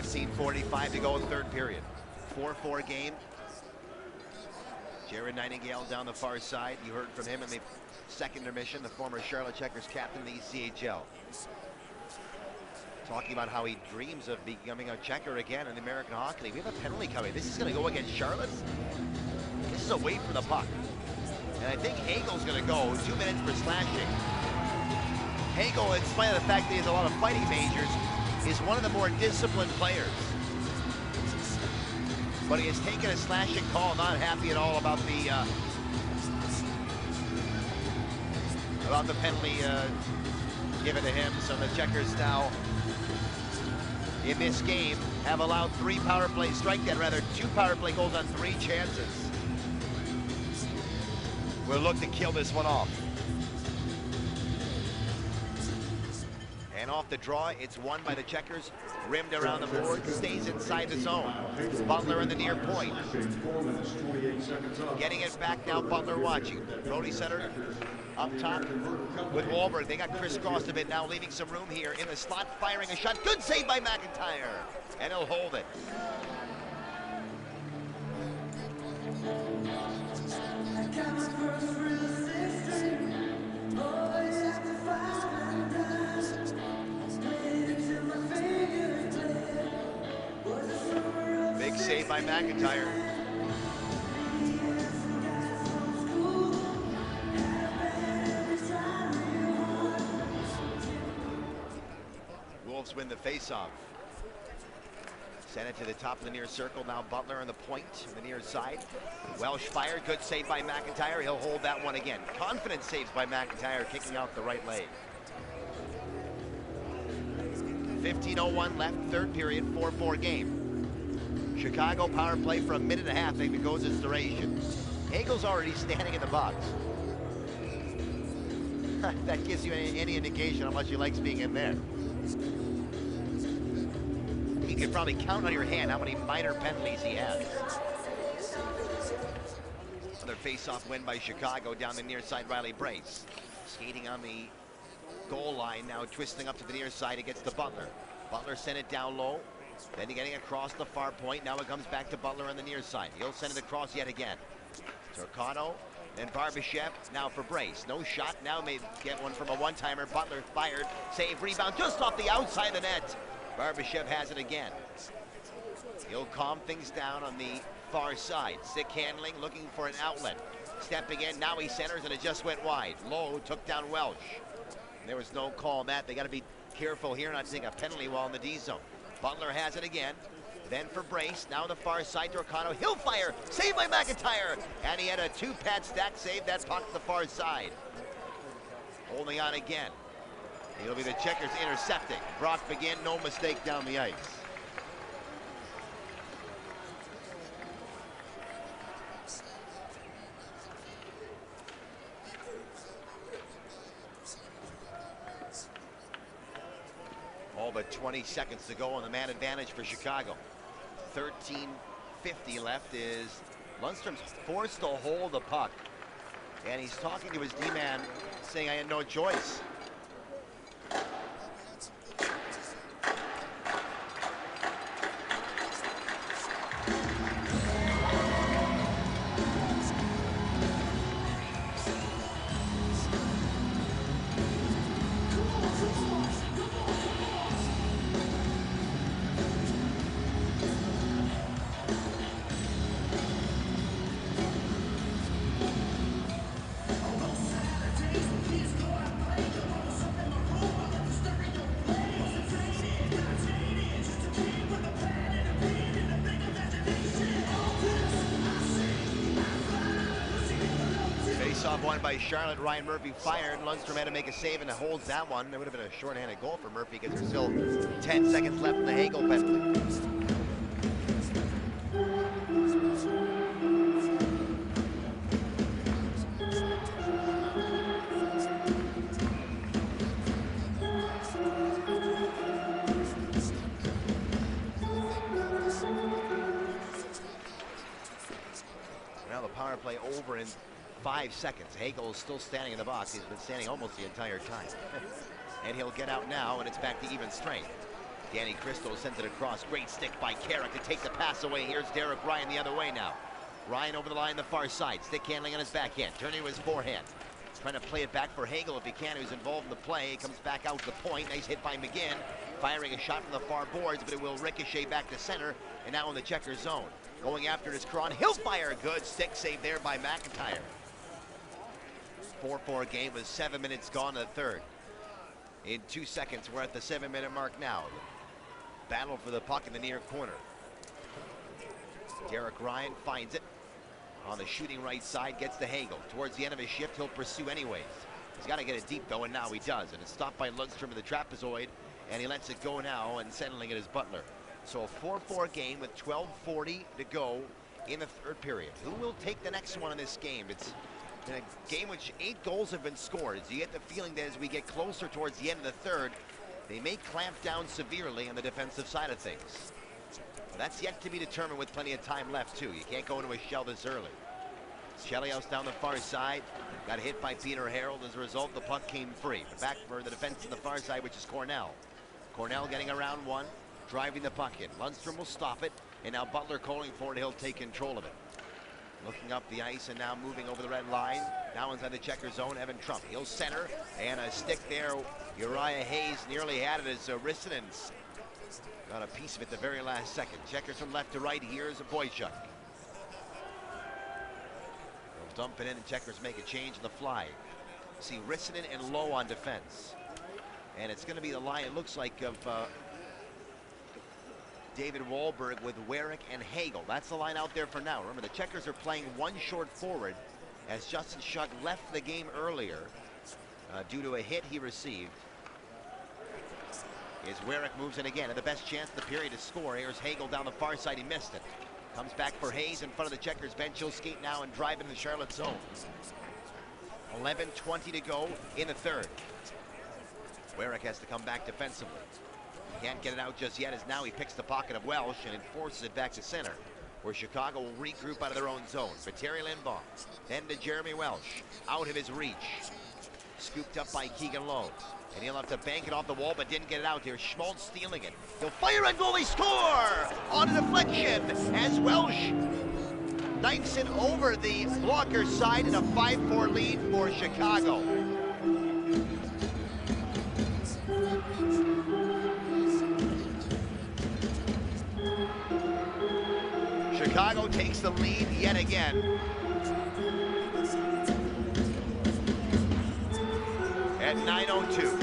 15:45 to go in third period. 4-4 game. Jared Nightingale down the far side. You heard from him in the second intermission, the former Charlotte Checkers captain of the ECHL. Talking about how he dreams of becoming a Checker again in the American Hockey League. We have a penalty coming. This is going to go against Charlotte. This is a wait for the puck. And I think Hagel's going to go. 2 minutes for slashing. Hagel, in spite of the fact that he has a lot of fighting majors, is one of the more disciplined players. But he has taken a slashing call, not happy at all about the penalty given to him. So the Checkers now, in this game, have allowed 3 power play strikeout, rather 2 power play goals on 3 chances. We'll look to kill this one off. And off the draw, it's won by the Checkers. Rimmed around the board, stays inside the zone. Butler in the near point. Getting it back now, Butler watching. Brody Center up top with Wahlberg. They got crisscrossed a bit now, leaving some room here in the slot, firing a shot. Good save by McIntyre. And he'll hold it. Big save by McIntyre. Wolves win the faceoff. Send it to the top of the near circle. Now Butler on the point, on the near side. Welsh fired, good save by McIntyre. He'll hold that one again. Confident saves by McIntyre, kicking out the right leg. 15:01 left, third period, 4-4 game. Chicago power play for a minute and a half if it goes its duration. Hagel's already standing in the box. That gives you any indication how much he likes being in there. You can probably count on your hand how many minor penalties he has. Another face-off win by Chicago down the near side. Riley Brace skating on the goal line now, twisting up to the near side against the Butler. Butler sent it down low. Then getting across the far point. Now it comes back to Butler on the near side. He'll send it across yet again. Torcano, then Barbashev. Now for Brace. No shot. Now may get one from a one-timer. Butler fired. Save, rebound just off the outside of the net. Barbashev has it again. He'll calm things down on the far side. Stick handling, looking for an outlet. Stepping in. Now he centers and it just went wide. Lowe took down Welsh. There was no call on that. They got to be careful here not to take a penalty while in the D zone. Butler has it again. Then for Brace, now the far side, Torcano, he'll fire, saved by McIntyre, and he had a 2-pad stack save that puck to the far side. Holding on again. It'll be the Checkers intercepting. Brock begin, no mistake down the ice. All but 20 seconds to go on the man advantage for Chicago. 13:50 left is Lundstrom's forced to hold the puck. And he's talking to his D-man saying, I had no choice. Won by Charlotte. Ryan Murphy fired. Lundstrom had to make a save and holds that one. There would have been a shorthanded goal for Murphy because there's still 10 seconds left in the Hagel penalty. Now the power play over in 5 seconds. Hagel is still standing in the box. He's been standing almost the entire time. And he'll get out now, and it's back to even strength. Danny Cristo sends it across. Great stick by Carrick to take the pass away. Here's Derek Ryan the other way now. Ryan over the line, the far side. Stick handling on his backhand. Turning to his forehand. Trying to play it back for Hagel if he can, who's involved in the play. Comes back out to the point. Nice hit by McGinn. Firing a shot from the far boards, but it will ricochet back to center. And now in the checker zone. Going after it is Cron. He'll fire a good stick save there by McIntyre. 4-4 game with 7 minutes gone in the third. In 2 seconds, we're at the 7-minute mark now. Battle for the puck in the near corner. Derek Ryan finds it on the shooting right side, gets to Hagel. Towards the end of his shift, he'll pursue anyways. He's got to get it deep though, and now he does. And it's stopped by Lundstrom of the trapezoid, and he lets it go now, and settling it is Butler. So a 4-4 game with 12:40 to go in the third period. Who will take the next one in this game? It's in a game which 8 goals have been scored. You get the feeling that as we get closer towards the end of the third, they may clamp down severely on the defensive side of things. But that's yet to be determined with plenty of time left too. You can't go into a shell this early. Chelios down the far side, got hit by Peter Harold. As a result, the puck came free. But back for the defense on the far side, which is Cornell. Cornell getting around one, driving the puck in. Lundstrom will stop it, and now Butler calling for it. He'll take control of it. Looking up the ice and now moving over the red line. Now inside the checker zone, Evan Trump. He'll center, and a stick there. Uriah Hayes nearly had it as Rissanen got a piece of it the very last second. Checkers from left to right. Here's a Boychuk. They'll dump it in, and checkers make a change on the fly. See Rissanen and Lowe on defense. And it's going to be the line, it looks like, of David Wahlberg with Warwick and Hagel. That's the line out there for now. Remember, the checkers are playing one short forward as Justin Schuck left the game earlier due to a hit he received. As Warwick moves in again, and the best chance of the period to score. Here's Hagel down the far side. He missed it. Comes back for Hayes in front of the checkers bench. He'll skate now and drive into the Charlotte zone. 11:20 to go in the third. Warwick has to come back defensively. Can't get it out just yet, as now he picks the pocket of Welsh and enforces it back to center, where Chicago will regroup out of their own zone. For Terry Lindbaum, then to Jeremy Welsh, out of his reach. Scooped up by Keegan Lowe, and he'll have to bank it off the wall, but didn't get it out there. Schmaltz stealing it. He'll fire and goalie score on a deflection as Welsh knifes it over the blocker side in a 5-4 lead for Chicago. Chicago takes the lead yet again. At 9:02.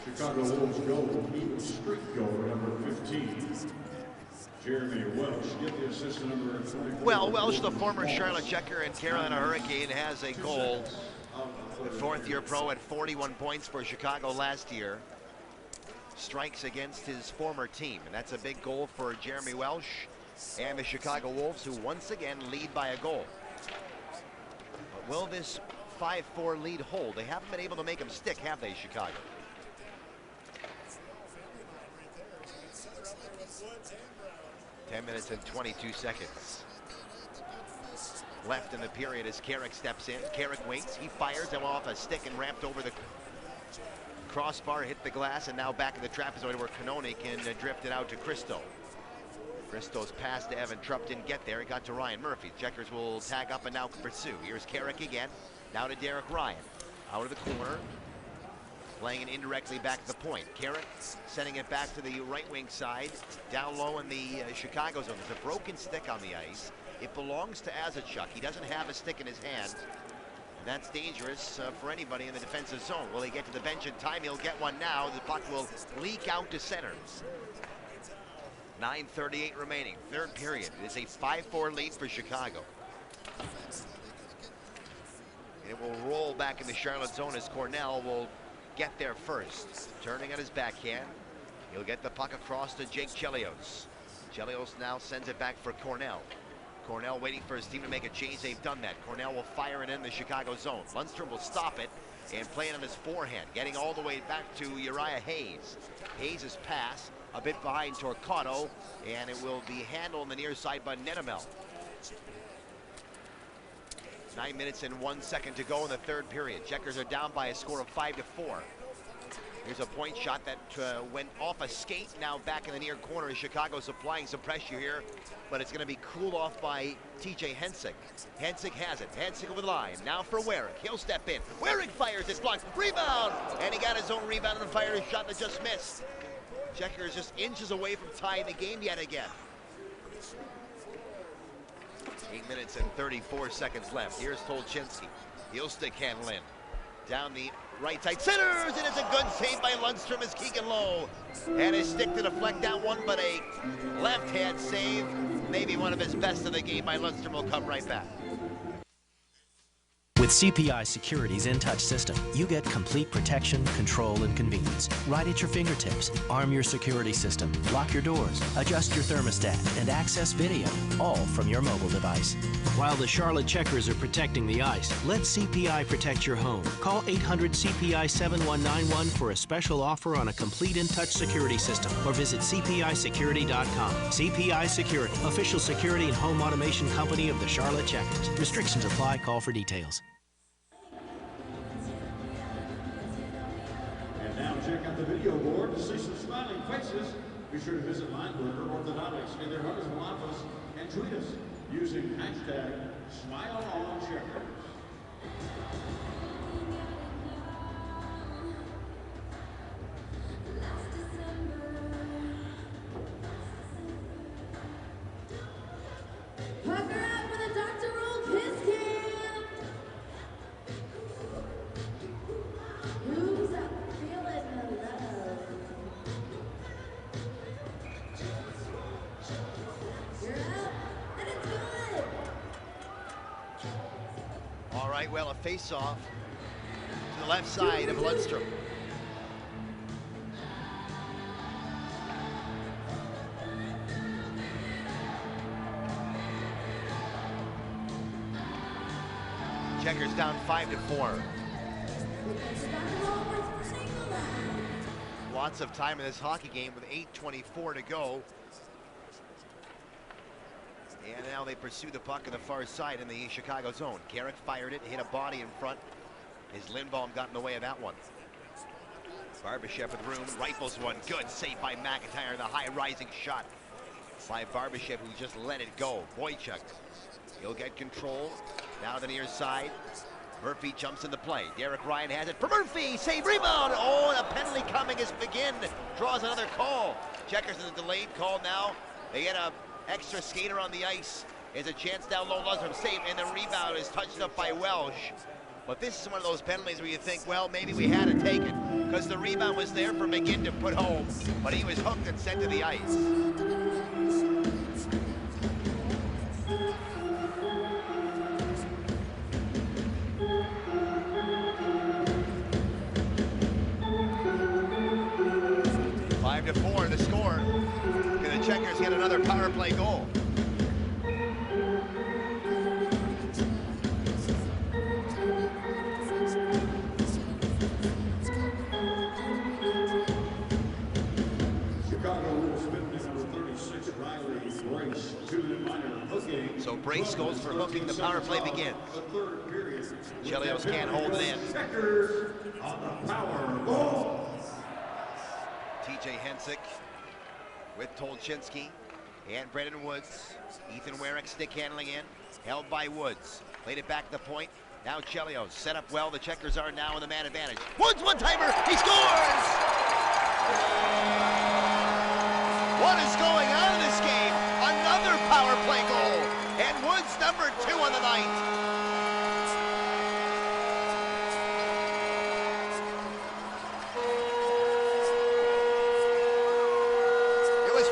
Chicago Wolves goal, Eagle streak goal, number 15. Jeremy Welsh, get the assist number 44. Well, Welsh, the former Charlotte Checker and Carolina Hurricane, has a goal. The fourth-year pro at 41 points for Chicago last year. Strikes against his former team, and that's a big goal for Jeremy Welsh and the Chicago Wolves, who once again lead by a goal. But will this 5-4 lead hold? They haven't been able to make them stick, have they, Chicago? Ten minutes and 22 seconds left in the period as Carrick steps in. Carrick waits, he fires him off a stick and ramped over the crossbar, hit the glass, and now back in the trapezoid where Canone can drift it out to Cristo. Cristo's pass to Evan Trupp didn't get there. It got to Ryan Murphy. Checkers will tag up and now pursue. Here's Carrick again. Now to Derek Ryan. Out of the corner. Playing it indirectly back to the point. Carrick sending it back to the right wing side. Down low in the Chicago zone. There's a broken stick on the ice. It belongs to Azachuk. He doesn't have a stick in his hand. And that's dangerous for anybody in the defensive zone. Will he get to the bench in time? He'll get one now. The puck will leak out to center. 9:38 remaining. Third period. It is a 5-4 lead for Chicago. It will roll back in the Charlotte zone as Cornell will get there first. Turning on his backhand. He'll get the puck across to Jake Chelios. Chelios now sends it back for Cornell. Cornell waiting for his team to make a change. They've done that. Cornell will fire it in the Chicago zone. Lundstrom will stop it and play it on his forehand, getting all the way back to Uriah Hayes. Hayes' pass a bit behind Torquato, and it will be handled on the near side by Nenemel. 9 minutes and 1 second to go in the third period. Checkers are down by a score of 5-4. Here's a point shot that went off a skate, now back in the near corner. Chicago's applying some pressure here, but it's going to be cooled off by TJ Hensick. Hensick has it. Hensick over the line. Now for Werrick. He'll step in. Werrick fires it, blocked. Rebound! And he got his own rebound and fired a shot that just missed. Checkers just inches away from tying the game yet again. 8 minutes and 34 seconds left. Here's Tolchinski. He'll stick handle in. Down the right side, centers, and it's a good save by Lundstrom as Keegan Lowe. And his stick to deflect that one, but a left-hand save, maybe one of his best of the game by Lundstrom. Will come right back. With CPI Security's InTouch system, you get complete protection, control, and convenience right at your fingertips. Arm your security system, lock your doors, adjust your thermostat, and access video, all from your mobile device. While the Charlotte Checkers are protecting the ice, let CPI protect your home. Call 800-CPI-7191 for a special offer on a complete InTouch security system, or visit CPISecurity.com. CPI Security, official security and home automation company of the Charlotte Checkers. Restrictions apply. Call for details. Now check out the video board to see some smiling faces. Be sure to visit Lineberger Orthodontics in their Huntersville office and tweet us using hashtag #SmileOnCheckers. Pucker up for the Dr. Roll Kiss Cam! Who's up? Feeling the love. You're up, and it's good. All right, well, a face-off to the left side of Lundstrom. Checkers down 5-4. Lots of time in this hockey game with 8:24 to go. And now they pursue the puck on the far side in the Chicago zone. Garrick fired it, hit a body in front. His Lindbaum got in the way of that one. Barbashev with room, rifles one. Good save by McIntyre, the high rising shot by Barbashev, who just let it go. Boychuk, he'll get control. Now to the near side. Murphy jumps into play. Derek Ryan has it for Murphy. Save, rebound. Oh, and a penalty coming as McGinn draws another call. Checkers in the delayed call now. They get a extra skater on the ice. There's a chance down low. Lundstrom save, and the rebound is touched up by Welsh. But this is one of those penalties where you think, well, maybe we had to take it, because the rebound was there for McGinn to put home, but he was hooked and sent to the ice. To 4 the score. And the Checkers get another power play goal. Chicago will spin number 36, Riley Brace, 2 minor hooking. So Brace goes for hooking. The power play begins. The third period. Chelios can't hold it in. Checkers on the power ball. TJ Hensick with Tolchinski and Brendan Woods. Ethan Werrick stick handling in. Held by Woods. Played it back to the point. Now Chelios set up well. The Checkers are now in the man advantage. Woods one-timer. He scores! What is going on in this game? Another power play goal. And Woods number 2 on the night.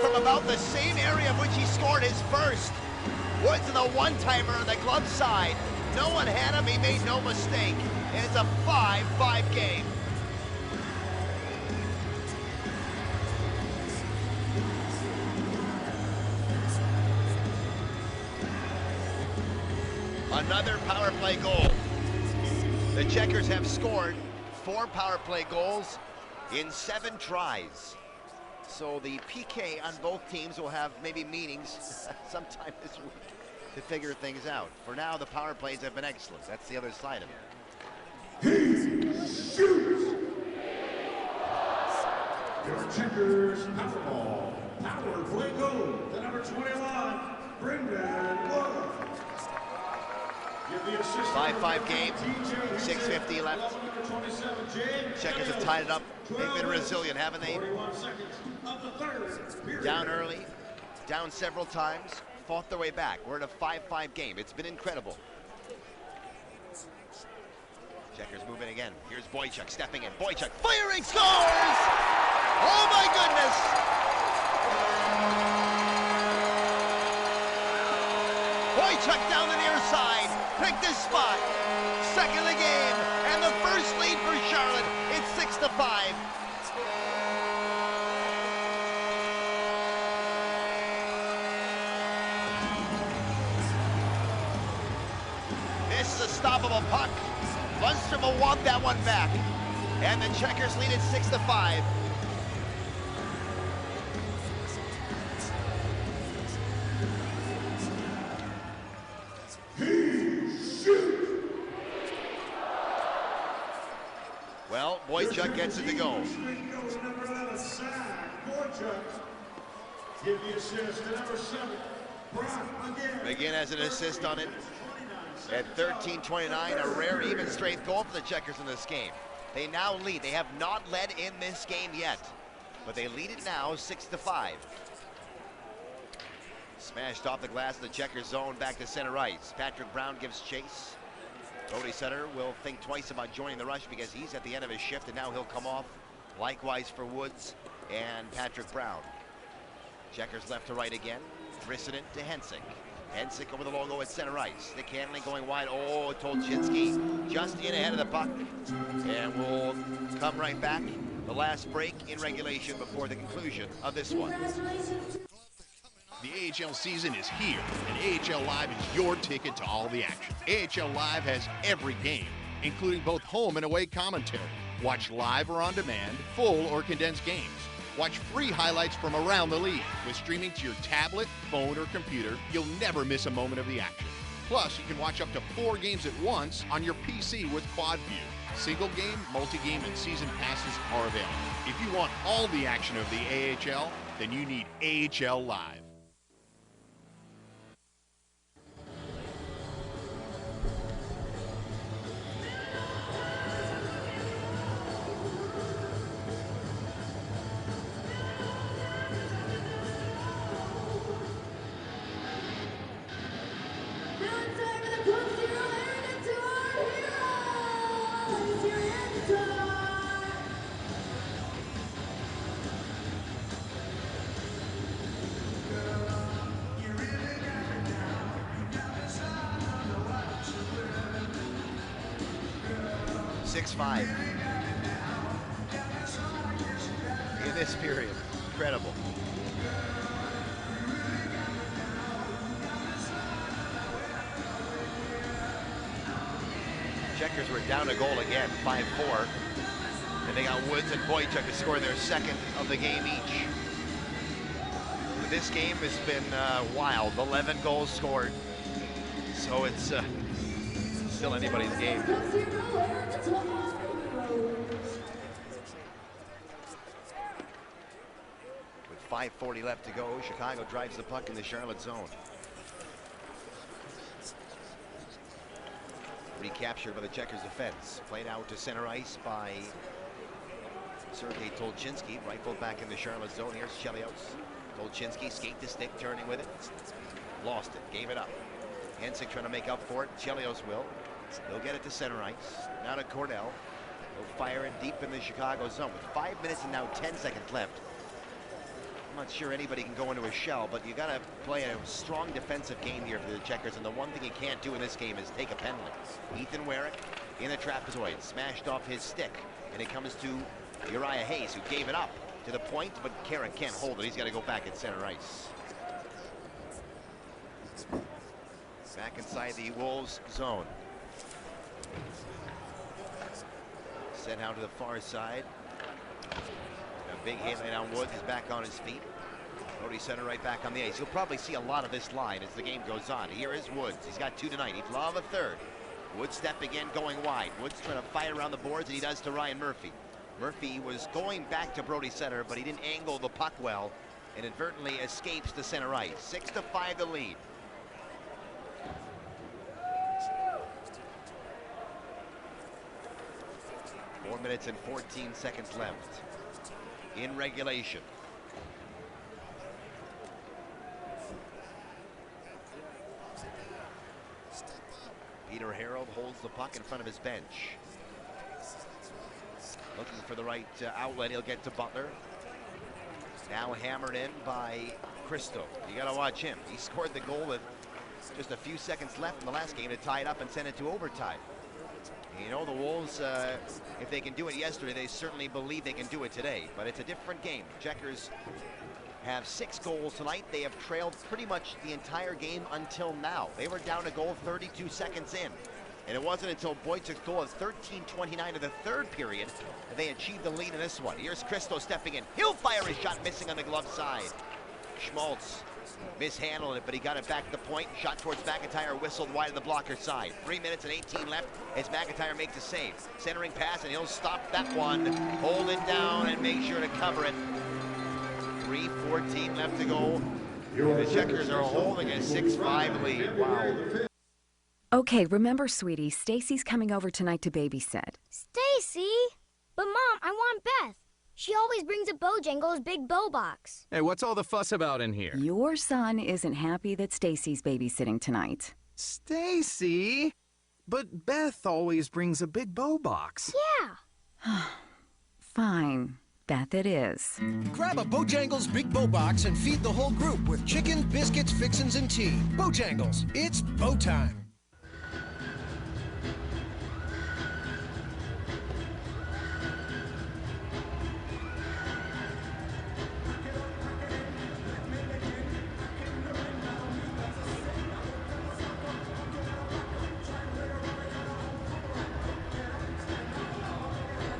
From about the same area of which he scored his first. Woods in the one-timer on the glove side. No one had him, he made no mistake. And it's a 5-5 game. Another power play goal. The Checkers have scored 4 power play goals in 7 tries. So the PK on both teams will have maybe meetings sometime this week to figure things out. For now, the power plays have been excellent. That's the other side of it. He shoots. Your Checkers Powerball. Power play goal to number 21, Brendan Wood. 5-5 game, 6:50 left. Checkers have tied it up. They've been resilient, haven't they? Down early, down several times, fought their way back. We're in a 5-5 game. It's been incredible. Checkers moving again. Here's Boychuk stepping in. Boychuk firing, scores! Oh my goodness! Boychuk down the near side, picked his spot. Second of the game, and the first lead for Charlotte. It's 6-5. This is a stoppable puck. Lundstrom will want that one back. And the Checkers lead at 6-5. Well, Boychuk gets it to go. Give the assist to number 7, McGinn has an assist on it. At 13:29, a rare even strength goal for the Checkers in this game. They now lead. They have not led in this game yet, but they lead it now 6-5. Smashed off the glass of the Checkers zone back to center ice. Patrick Brown gives chase. Cody Sutter will think twice about joining the rush because he's at the end of his shift and now he'll come off. Likewise for Woods and Patrick Brown. Checkers left to right again. Rissanen to Hensick. Hensick over the logo at center ice. Stick handling going wide. Oh, Tolchinski just in ahead of the puck. And we'll come right back. The last break in regulation before the conclusion of this one. The AHL season is here, and AHL Live is your ticket to all the action. AHL Live has every game, including both home and away commentary. Watch live or on demand, full or condensed games. Watch free highlights from around the league. With streaming to your tablet, phone, or computer, you'll never miss a moment of the action. Plus, you can watch up to 4 games at once on your PC with Quad View. Single game, multi-game, and season passes are available. If you want all the action of the AHL, then you need AHL Live. In this period. Incredible. Checkers were down a goal again, 5-4. And they got Woods and Boychuk to score their second of the game each. But this game has been wild. 11 goals scored. So it's still anybody's game. With 5:40 left to go, Chicago drives the puck in the Charlotte zone. Recaptured by the Checkers defense. Played out to center ice by Sergei Tolchinski. Rifled back in the Charlotte zone. Here's Chelios. Tolchinski skate the stick, turning with it. Lost it, gave it up. Hensick trying to make up for it. Chelios will. They'll get it to center ice. Now to Cornell. They'll fire it deep in the Chicago zone. With 5 minutes and now 10 seconds left. I'm not sure anybody can go into a shell, but you got to play a strong defensive game here for the Checkers, and the one thing you can't do in this game is take a penalty. Ethan Werrick in the trapezoid, smashed off his stick, and it comes to Uriah Hayes, who gave it up to the point, but Carrick can't hold it. He's got to go back at center ice. Back inside the Wolves zone. Sent out to the far side. Big hit lay down Woods is back on his feet. Brody Center right back on the ice. You'll probably see a lot of this line as the game goes on. Here is Woods. He's got 2 tonight. He'd love a third. Woods step again going wide. Woods trying to fight around the boards, and he does to Ryan Murphy. Murphy was going back to Brody Center, but he didn't angle the puck well and inadvertently escapes to center ice. 6-5 the lead. Four minutes and 14 seconds left in regulation. Peter Harold holds the puck in front of his bench. Looking for the right outlet. He'll get to Butler. Now hammered in by Cristo. You got to watch him. He scored the goal with just a few seconds left in the last game to tie it up and send it to overtime. You know, the Wolves, if they can do it yesterday, they certainly believe they can do it today. But it's a different game. Checkers have 6 goals tonight. They have trailed pretty much the entire game until now. They were down a goal 32 seconds in. And it wasn't until Boychuk's goal of 13:29 of the third period that they achieved the lead in this one. Here's Cristo stepping in. He'll fire his shot, missing on the glove side. Schmaltz mishandled it, but he got it back to the point. Shot towards McIntyre, whistled wide of the blocker side. 3 minutes and 18 left as McIntyre makes a save. Centering pass, and he'll stop that one. Hold it down and make sure to cover it. 3:14 left to go. The Checkers are holding a 6-5 lead. Wow. Okay, remember, sweetie, Stacy's coming over tonight to babysit. Stacy? But Mom, I want Beth. She always brings a Bojangles big bow box. Hey, what's all the fuss about in here? Your son isn't happy that Stacy's babysitting tonight. Stacy? But Beth always brings a big bow box. Yeah. Fine. Beth it is. Grab a Bojangles Big Bow Box and feed the whole group with chicken, biscuits, fixins, and tea. Bojangles, it's bow time.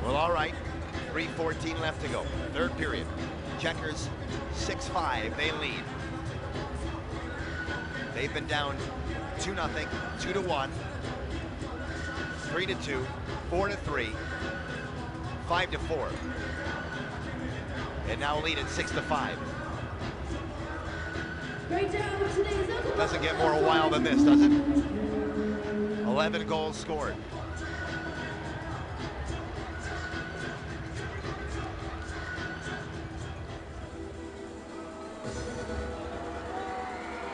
Well, all right. 3:14 left to go. Third period. Checkers 6-5. They lead. They've been down 2-0, 2-1, 3-2, 4-3, 5-4. And now lead at 6-5. Doesn't get more wild than this, does it? 11 goals scored.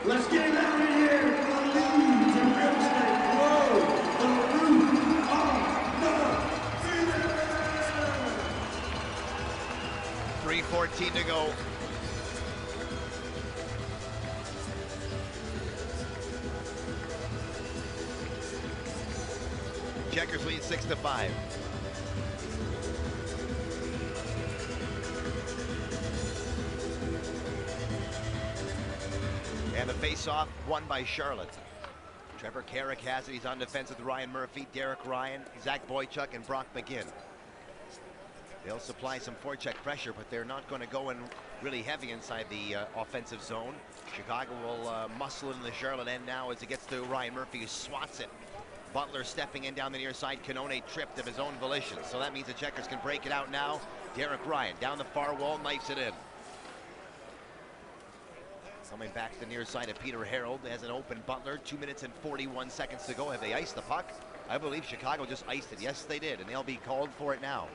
Let's get it out of here for the lead to real estate grow the roof of the city. 3:14 to go. Checkers lead 6-5. And the face-off won by Charlotte. Trevor Carrick has it. He's on defense with Ryan Murphy, Derek Ryan, Zach Boychuk, and Brock McGinn. They'll supply some forecheck pressure, but they're not going to go in really heavy inside the offensive zone. Chicago will muscle in the Charlotte end now as it gets to Ryan Murphy, who swats it. Butler stepping in down the near side. Canone tripped of his own volition. So that means the Checkers can break it out now. Derek Ryan down the far wall, knifes it in. Coming back to the near side of Peter Harold as an open Butler. 2 minutes and 41 seconds to go. Have they iced the puck? I believe Chicago just iced it. Yes, they did, and they'll be called for it now.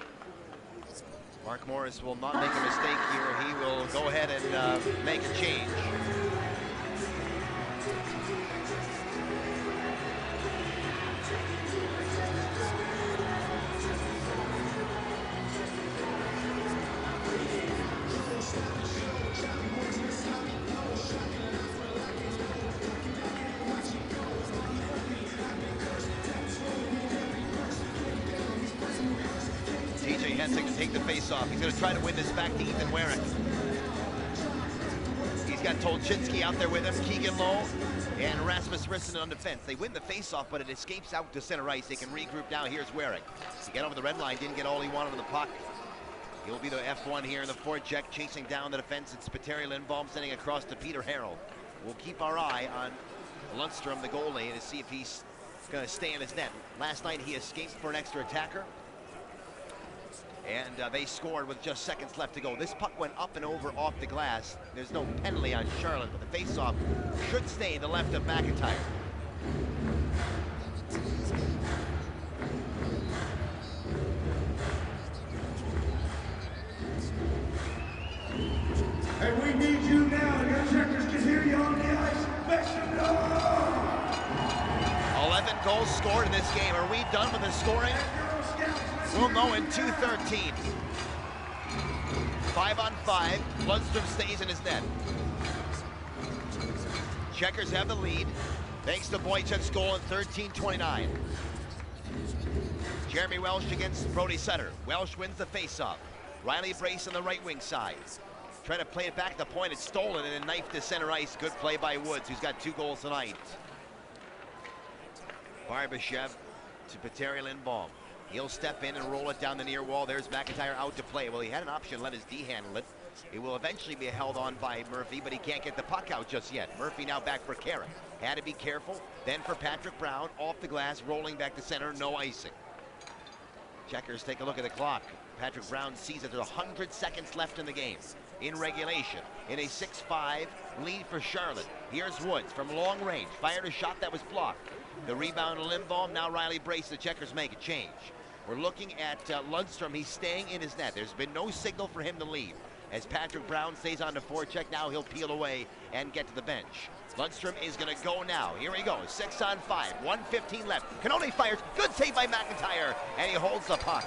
Mark Morris will not make a mistake here. He will go ahead and make a change. To take the face-off. He's going to try to win this back to Ethan Warwick. He's got Tolchinsky out there with him, Keegan Lowe, and Rasmus Rissanen on defense. They win the face-off, but it escapes out to center ice. They can regroup now. Here's Warwick. He got over the red line, didn't get all he wanted on the puck. He'll be the F1 here in the forecheck, chasing down the defense. It's Petteri Lindholm sending across to Peter Harrell. We'll keep our eye on Lundstrom, the goalie, to see if he's going to stay in his net. Last night he escaped for an extra attacker, and they scored with just seconds left to go. This puck went up and over off the glass. There's no penalty on Charlotte, but the faceoff should stay to the left of McIntyre. And we need you now. Your checkers can hear you on the ice. Make some noise! 11 goals scored in this game. Are we done with the scoring? We'll know in 2:13. 5-on-5. Lundstrom stays in his net. Checkers have the lead, thanks to Boychuk's goal in 13:29. Jeremy Welsh against Brody Sutter. Welsh wins the faceoff. Riley Brace on the right wing side. Trying to play it back at the point. It's stolen and a knife to center ice. Good play by Woods, who's got 2 goals tonight. Barbashev to Petteri Lindholm. He'll step in and roll it down the near wall. There's McIntyre out to play. Well, he had an option to let his D handle it. It will eventually be held on by Murphy, but he can't get the puck out just yet. Murphy now back for Carrick. Had to be careful. Then for Patrick Brown, off the glass, rolling back to center, no icing. Checkers take a look at the clock. Patrick Brown sees that there's 100 seconds left in the game. In regulation, in a 6-5 lead for Charlotte. Here's Woods from long range, fired a shot that was blocked. The rebound to Lindholm, now Riley Brace, the Checkers make a change. We're looking at Lundstrom, he's staying in his net. There's been no signal for him to leave. As Patrick Brown stays on the forecheck, now he'll peel away and get to the bench. Lundstrom is gonna go now. Here he goes, 6-on-5, 1:15 left. Canone fires, good save by McIntyre, and he holds the puck.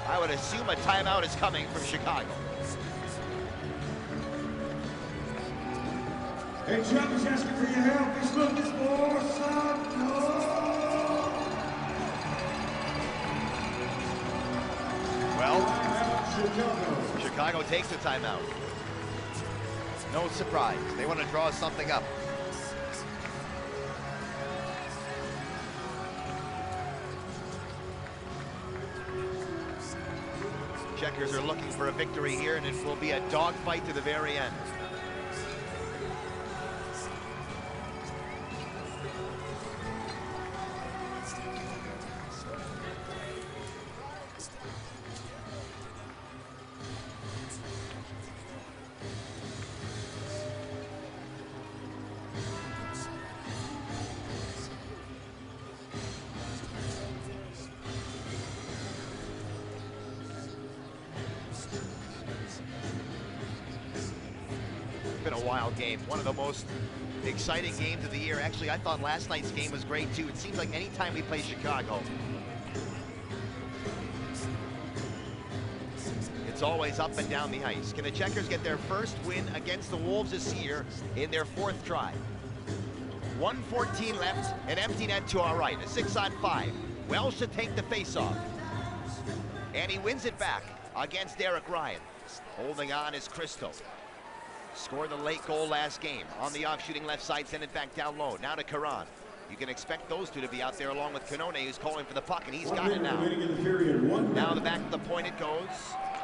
I would assume a timeout is coming from Chicago. Hey, Chuck is asking for your help. He's looking for some goal. Well, Chicago takes a timeout. No surprise. They want to draw something up. Checkers are looking for a victory here, and it will be a dogfight to the very end. Been a wild game, one of the most exciting games of the year. Actually, I thought last night's game was great too. It seems like anytime we play Chicago, it's always up and down the ice. Can the Checkers get their first win against the Wolves this year in their 4th try? 1:14 left, an empty net to our right, a 6-on-5. Welsh should take the faceoff, and he wins it back against Derek Ryan. Holding on is Christo. Scored the late goal last game. On the off shooting left side, send it back down low. Now to Karan. You can expect those two to be out there along with Canone, who's calling for the puck, and he's got it now. Now the back of the point it goes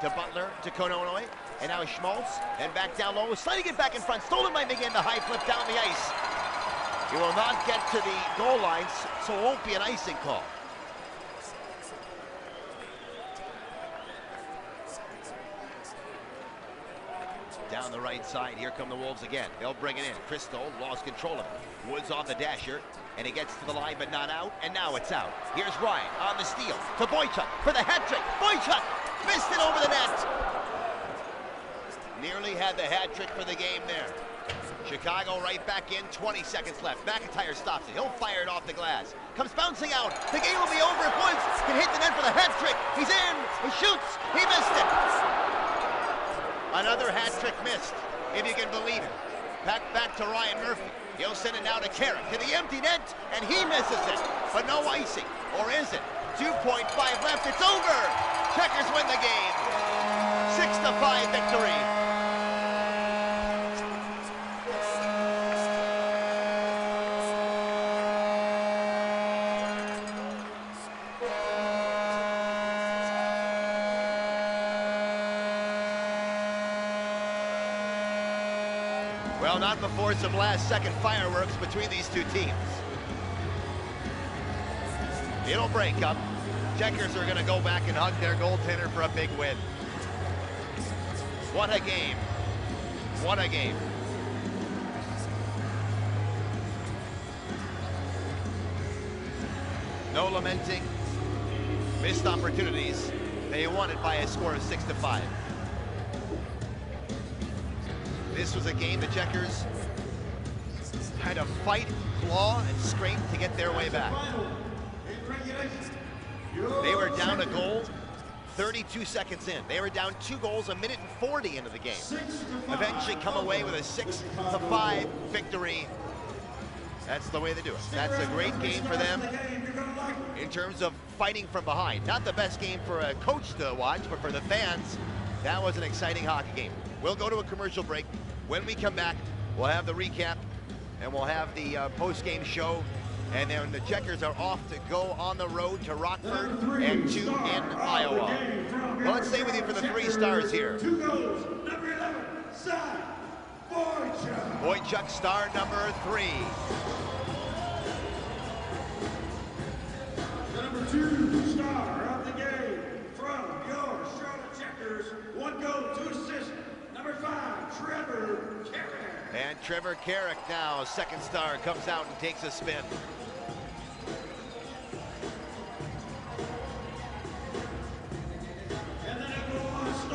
to Butler, to Canone, and now Schmaltz, and back down low. Sliding it back in front, stolen by McGinn, the high flip down the ice. He will not get to the goal lines, so it won't be an icing call. Down the right side, here come the Wolves again. They'll bring it in. Christo lost control of it. Woods off the dasher, and he gets to the line, but not out, and now it's out. Here's Ryan on the steal to Boychuk for the hat trick. Boychuk missed it over the net. Nearly had the hat trick for the game there. Chicago right back in, 20 seconds left. McIntyre stops it. He'll fire it off the glass. Comes bouncing out. The game will be over if Woods can hit the net for the hat trick. He's in. He shoots. He missed it. Another hat trick missed, if you can believe it. Back to Ryan Murphy. He'll send it now to Carrick, to the empty net, and he misses it. But no icing, or is it? 2.5 left, it's over! Checkers win the game. 6-5 victory. Well, not before some last-second fireworks between these two teams. It'll break up. Checkers are going to go back and hug their goaltender for a big win. What a game. What a game. No lamenting. Missed opportunities. They won it by a score of 6-5. This was a game the Checkers had to fight, claw, and scrape to get their way back. They were down a goal 32 seconds in. They were down 2 goals, 1:40 into the game. Eventually come away with a 6-5 victory. That's the way they do it. That's a great game for them in terms of fighting from behind. Not the best game for a coach to watch, but for the fans, that was an exciting hockey game. We'll go to a commercial break. When we come back, we'll have the recap and we'll have the post-game show. And then the Checkers are off to go on the road to Rockford and to in Iowa. Well, let's stay with you for the 3 stars here. 2 goals, number 11, Zach Boychuk. Boychuk, star number 3. The number 2 star of the game from your Charlotte Checkers. 1 goal, 2 assists. Number 5, Trevor Carrick. And Trevor Carrick now, 2nd star, comes out and takes a spin.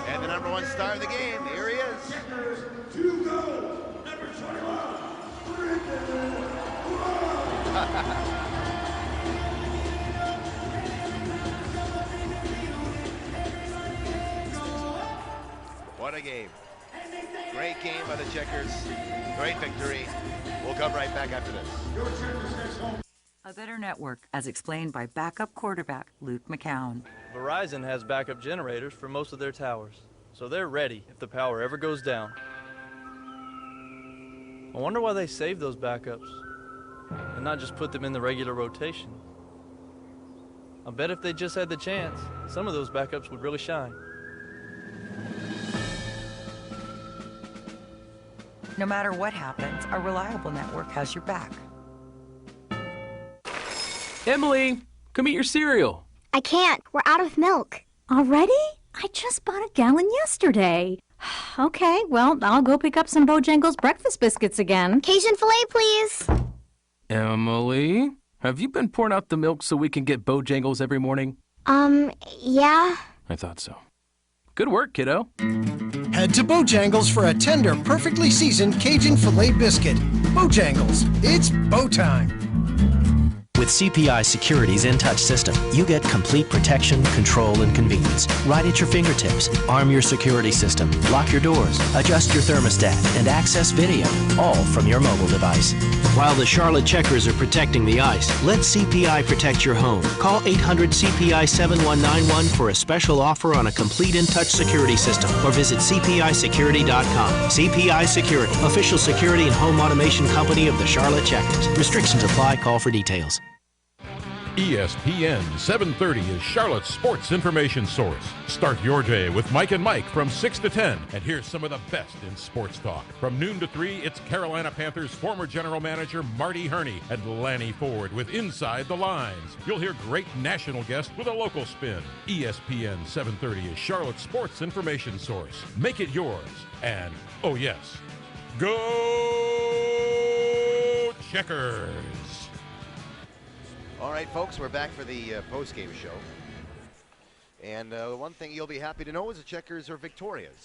And the number 1 star of the game, here he is. Checkers, 2 goals, number 21, Brendan. What a game. Great game by the Checkers. Great victory. We'll come right back after this. Your Checkers next home. A better network, as explained by backup quarterback Luke McCown. Verizon has backup generators for most of their towers, so they're ready if the power ever goes down. I wonder why they save those backups and not just put them in the regular rotation. I bet if they just had the chance, some of those backups would really shine. No matter what happens, a reliable network has your back. Emily, come eat your cereal. I can't. We're out of milk. Already? I just bought a gallon yesterday. Okay, well, I'll go pick up some Bojangles breakfast biscuits again. Cajun filet, please. Emily, have you been pouring out the milk so we can get Bojangles every morning? Yeah. I thought so. Good work, kiddo. Head to Bojangles for a tender, perfectly seasoned Cajun filet biscuit. Bojangles, it's Bo time. With CPI Security's InTouch system, you get complete protection, control, and convenience right at your fingertips. Arm your security system, lock your doors, adjust your thermostat, and access video, all from your mobile device. While the Charlotte Checkers are protecting the ice, let CPI protect your home. Call 800-CPI-7191 for a special offer on a complete InTouch security system, or visit cpisecurity.com. CPI Security, official security and home automation company of the Charlotte Checkers. Restrictions apply. Call for details. ESPN 730 is Charlotte's sports information source. Start your day with Mike and Mike from 6 to 10. And here's some of the best in sports talk. From noon to 3, it's Carolina Panthers former general manager Marty Herney and Lanny Ford with Inside the Lines. You'll hear great national guests with a local spin. ESPN 730 is Charlotte's sports information source. Make it yours. And, oh yes, go Checkers! All right, folks, we're back for the post-game show. And one thing you'll be happy to know is the Checkers are victorious.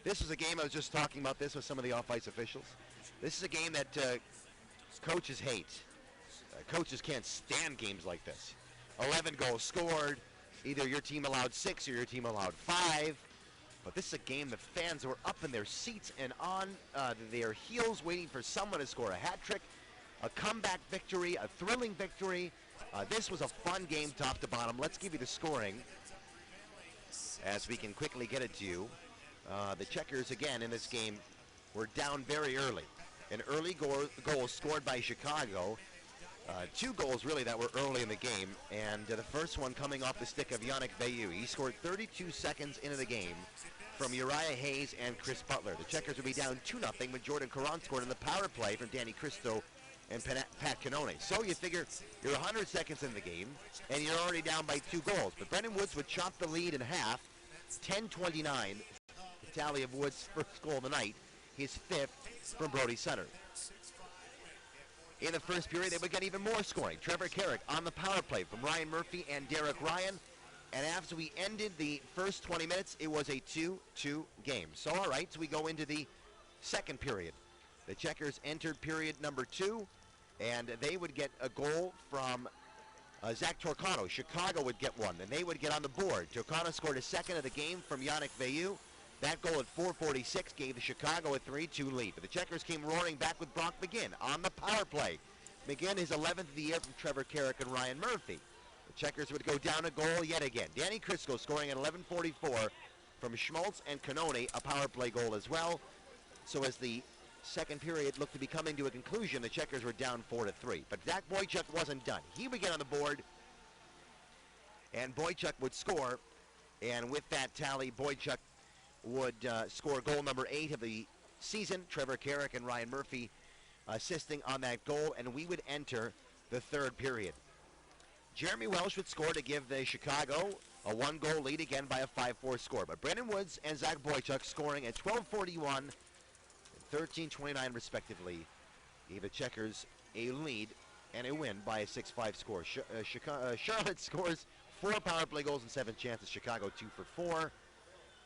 This is a game, I was just talking about this with some of the off-ice officials. This is a game that coaches hate. Coaches can't stand games like this. 11 goals scored. Either your team allowed 6 or your team allowed 5. But this is a game the fans were up in their seats and on their heels waiting for someone to score a hat trick, a comeback victory, a thrilling victory. This was a fun game top to bottom. Let's give you the scoring as we can quickly get it to you. The Checkers, again, in this game were down very early. An early goal scored by Chicago. 2 goals, really, that were early in the game. And the first one coming off the stick of Yannick Veilleux. He scored 32 seconds into the game. from Uriah Hayes and Chris Butler. The Checkers would be down 2-0 when Jordan Caron scored in the power play from Danny Cristo and Pat Cannone. So you figure you're 100 seconds in the game, and you're already down by 2 goals. But Brendan Woods would chop the lead in half, 10-29, the tally of Woods' first goal of the night, his 5th from Brody Sutter. In the first period, they would get even more scoring. Trevor Carrick on the power play from Ryan Murphy and Derek Ryan. And after we ended the first 20 minutes, it was a 2-2 game. So, all right, so we go into the second period. The Checkers entered period number 2, and they would get a goal from Zach Torcano. Chicago would get one, and they would get on the board. Torcano scored his second of the game from Yannick Veilleux. That goal at 4:46 gave the Chicago a 3-2 lead. But the Checkers came roaring back with Brock McGinn on the power play. McGinn, his 11th of the year from Trevor Carrick and Ryan Murphy. The Checkers would go down a goal yet again. Danny Crisco scoring at 11:44 from Schmaltz and Cannone, a power play goal as well. So as the second period looked to be coming to a conclusion, the Checkers were down 4-3. But Zach Boychuk wasn't done. He would get on the board, and Boychuk would score. And with that tally, Boychuk would score goal number 8 of the season. Trevor Carrick and Ryan Murphy assisting on that goal, and we would enter the third period. Jeremy Welsh would score to give the Chicago a 1-goal lead, again by a 5-4 score. But Brendan Woods and Zach Boychuk scoring at 12:41 and 13:29 respectively gave the Checkers a lead and a win by a 6-5 score. Charlotte scores 4 power play goals and 7 chances. Chicago 2 for 4.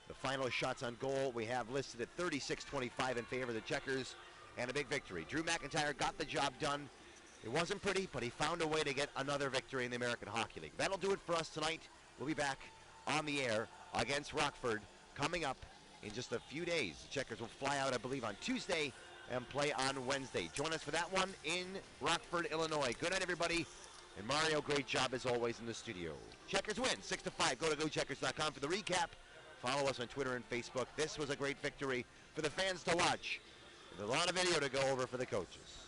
The final shots on goal we have listed at 36-25 in favor of the Checkers, and a big victory. Drew McIntyre got the job done. It wasn't pretty, but he found a way to get another victory in the American Hockey League. That'll do it for us tonight. We'll be back on the air against Rockford coming up in just a few days. The Checkers will fly out, I believe, on Tuesday and play on Wednesday. Join us for that one in Rockford, Illinois. Good night, everybody. And Mario, great job as always in the studio. Checkers win 6-5. Go to GoCheckers.com for the recap. Follow us on Twitter and Facebook. This was a great victory for the fans to watch. There's a lot of video to go over for the coaches.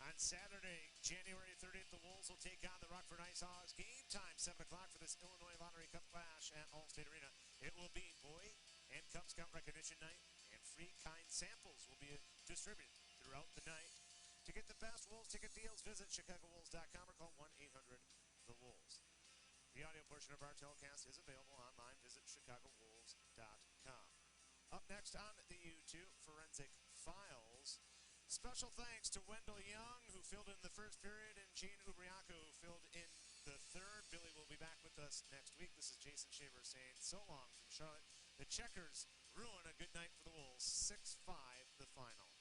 On Saturday, January 30th, the Wolves will take on the Rockford Ice Hogs. Game time, 7 o'clock for this Illinois Lottery Cup Clash at Allstate Arena. It will be Boy and Cub Scout Recognition Night, and free kind samples will be distributed throughout the night. To get the best Wolves ticket deals, visit ChicagoWolves.com or call 1-800-THE-WOLVES. The audio portion of our telecast is available online. Visit ChicagoWolves.com. Up next on the YouTube, Forensic Files. Special thanks to Wendell Young, who filled in the first period, and Gene Ubriaco, who filled in the third. Billy will be back with us next week. This is Jason Shaver saying so long from Charlotte. The Checkers ruin a good night for the Wolves. 6-5 the final.